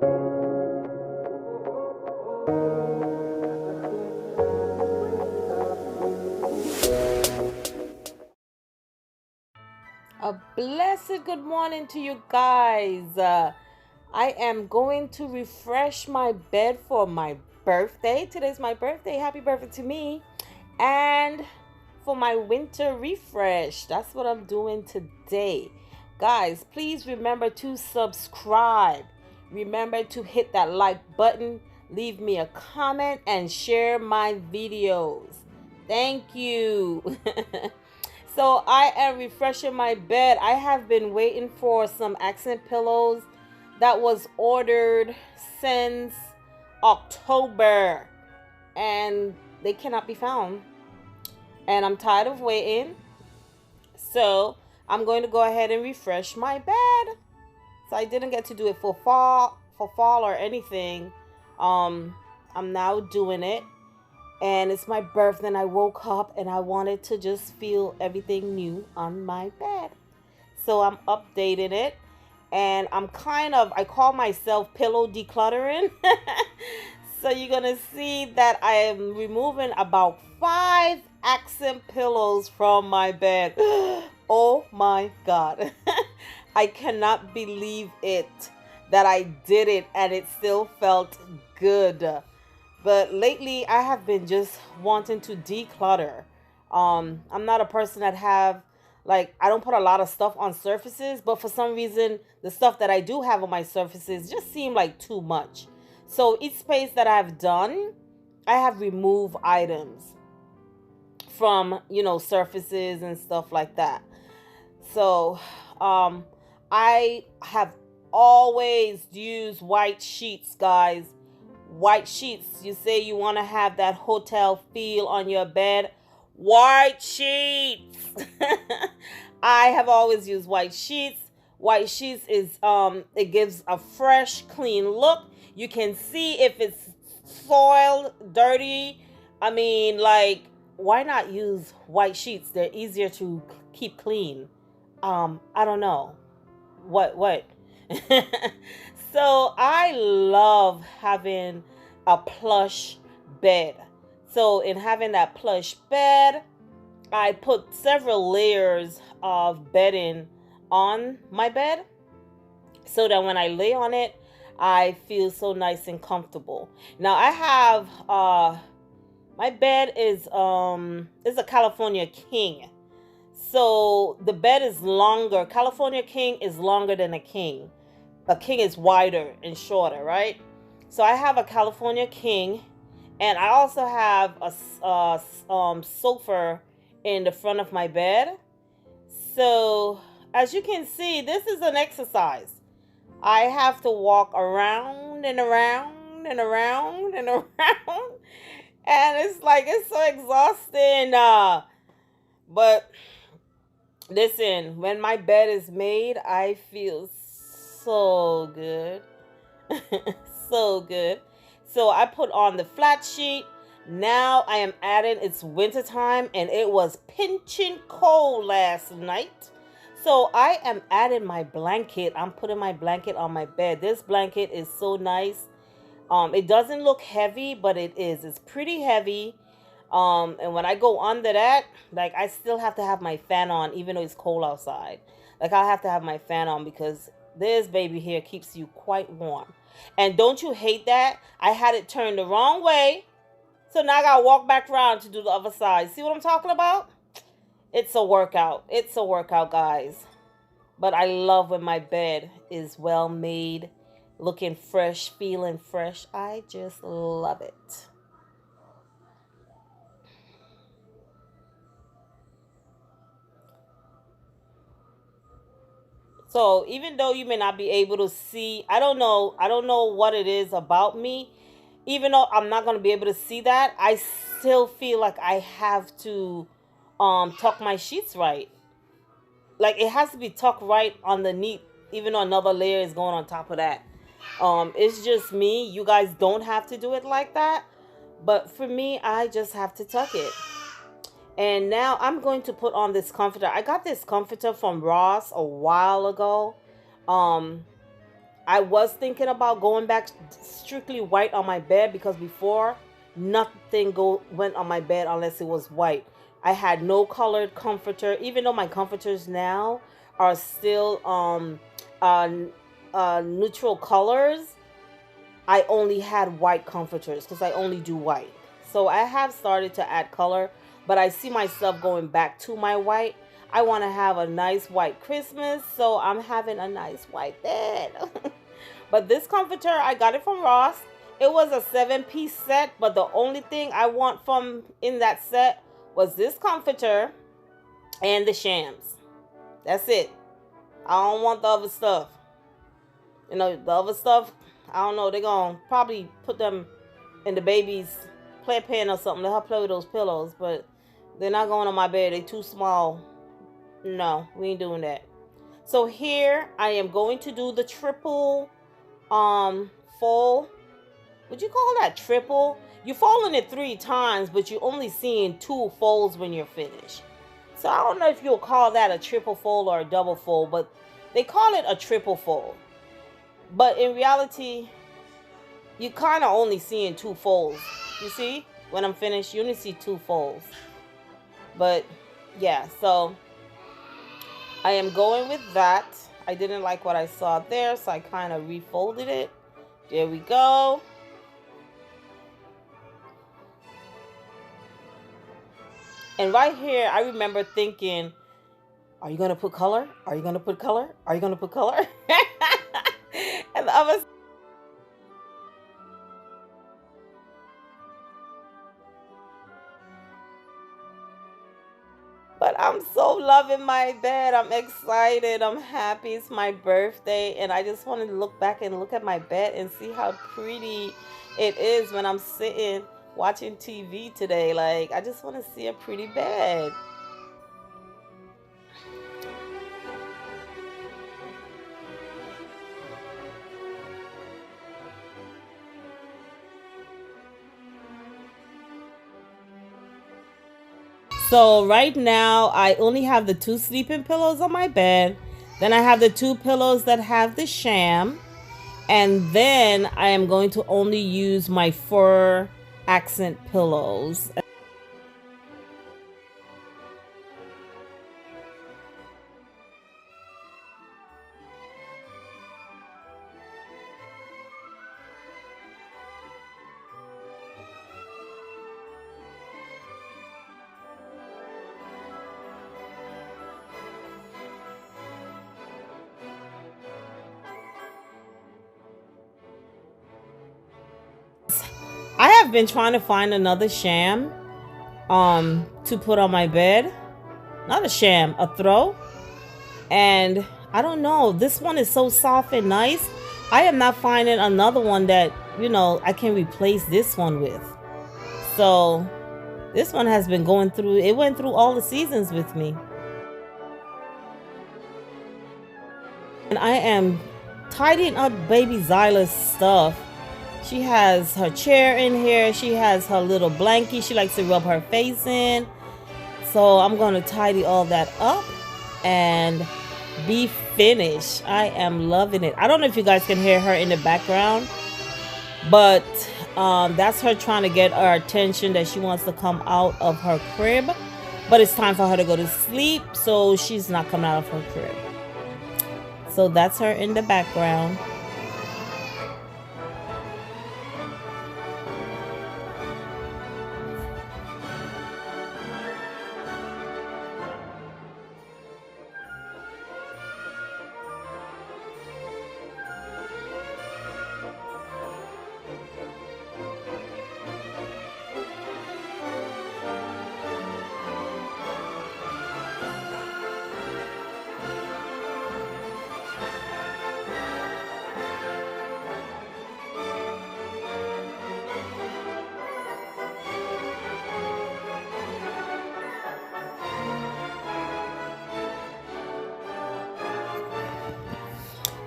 A blessed good morning to you guys. I am going to refresh my bed for my birthday. Today's my birthday. Happy birthday to me. And for my winter refresh, that's what I'm doing today. Guys, please remember to subscribe. Remember to hit that like button, leave me a comment, and share my videos. Thank you. So I am refreshing my bed. I have been waiting for some accent pillows that was ordered since October and they cannot be found. And I'm tired of waiting. So I'm going to go ahead and refresh my bed. So I didn't get to do it for fall or anything. Um I'm now doing it, and it's my birthday and I woke up and I wanted to just feel everything new on my bed. So I'm updating it, and I call myself pillow decluttering. So you're going to see that I am removing about 5 accent pillows from my bed. Oh my God. I cannot believe it that I did it and it still felt good. But lately I have been just wanting to declutter. I'm not a person that have, like, I don't put a lot of stuff on surfaces, but for some reason the stuff that I do have on my surfaces just seem like too much. So each space that I've done, I have removed items from, surfaces and stuff like that. So um I have always used white sheets, guys. White sheets. You say you want to have that hotel feel on your bed. White sheets. I have always used white sheets. White sheets is it gives a fresh, clean look. You can see if it's soiled, dirty. I mean, like, why not use white sheets? They're easier to keep clean. I don't know. What? So I love having a plush bed. So in having that plush bed, I put several layers of bedding on my bed so that when I lay on it, I feel so nice and comfortable. Now I have my bed is a California King. So the bed is longer. California King is longer than a king. A king is wider and shorter, right? So I have a California King, and I also have a sofa in the front of my bed. So as you can see, this is an exercise. I have to walk around and around and around and around, and it's so exhausting. But listen, when my bed is made, I feel so good. So good. So I put on the flat sheet. Now I am adding, it's winter time and it was pinching cold last night. So I am adding my blanket. I'm putting my blanket on my bed. This blanket is so nice. It doesn't look heavy, but it is. It's pretty heavy. And when I go under that, like, I still have to have my fan on, even though it's cold outside. Like, I have to have my fan on because this baby here keeps you quite warm. And don't you hate that? I had it turned the wrong way. So now I gotta walk back around to do the other side. See what I'm talking about? It's a workout. It's a workout, guys. But I love when my bed is well made, looking fresh, feeling fresh. I just love it. So even though you may not be able to see, I don't know what it is about me. Even though I'm not gonna be able to see that, I still feel like I have to tuck my sheets right. Like, it has to be tucked right underneath, even though another layer is going on top of that. It's just me. You guys don't have to do it like that. But for me, I just have to tuck it. And now I'm going to put on this comforter. I got this comforter from Ross a while ago. Um, I was thinking about going back strictly white on my bed, because before nothing go went on my bed unless it was white. I had no colored comforter, even though my comforters now are still uh, neutral colors. I only had white comforters because I only do white. So I have started to add color, but I see myself going back to my white. I want to have a nice white Christmas, so I'm having a nice white bed. But this comforter, I got it from Ross. It was a 7-piece set, but the only thing I want from in that set was this comforter and the shams. That's it. I don't want the other stuff. You know, the other stuff, I don't know. They're going to probably put them in the baby's playpen or something. Let her play with those pillows. But they're not going on my bed. They're too small. No, we ain't doing that. So here, I am going to do the triple fold. Would you call that triple? You're folding it 3 times, but you're only seeing 2 folds when you're finished. So I don't know if you'll call that a triple fold or a double fold, but they call it a triple fold. But in reality, you kind of only seeing 2 folds. You see, when I'm finished, you only see 2 folds. But yeah, so I am going with that. I didn't like what I saw there, so I kind of refolded it. There we go. And right here, I remember thinking, are you going to put color? Are you going to put color? Are you going to put color? And the other... But I'm so loving my bed. I'm excited. I'm happy. It's my birthday. And I just want to look back and look at my bed and see how pretty it is when I'm sitting watching TV today. Like, I just want to see a pretty bed. So right now, I only have the 2 sleeping pillows on my bed. Then I have the 2 pillows that have the sham. And then I am going to only use my fur accent pillows. I have been trying to find another sham to put on my bed. Not a sham, a throw. And I don't know, this one is so soft and nice. I am not finding another one that, you know, I can replace this one with. So this one has been going through, it went through all the seasons with me. And I am tidying up baby Zyla's stuff. She has her chair in here. She has her little blankie she likes to rub her face in. So I'm going to tidy all that up and be finished. I am loving it. I don't know if you guys can hear her in the background, but that's her trying to get our attention that she wants to come out of her crib. But it's time for her to go to sleep, so she's not coming out of her crib. So that's her in the background.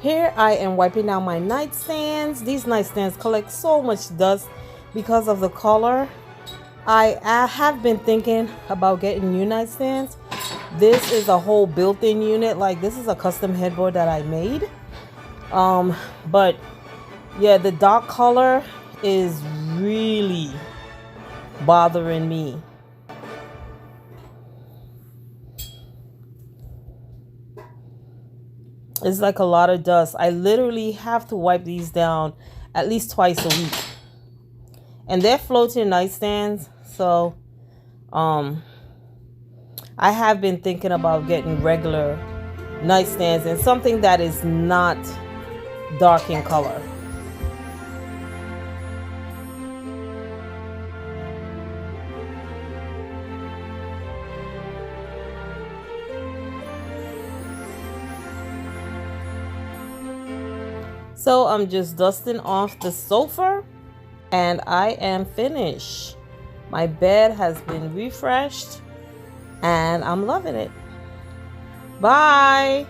Here I am wiping down my nightstands. These nightstands collect so much dust because of the color. I have been thinking about getting new nightstands. This is a whole built-in unit. Like, this is a custom headboard that I made. But yeah, the dark color is really bothering me. It's like a lot of dust. I literally have to wipe these down at least twice a week. And they're floating nightstands, so I have been thinking about getting regular nightstands and something that is not dark in color. So I'm just dusting off the sofa and I am finished. My bed has been refreshed and I'm loving it. Bye.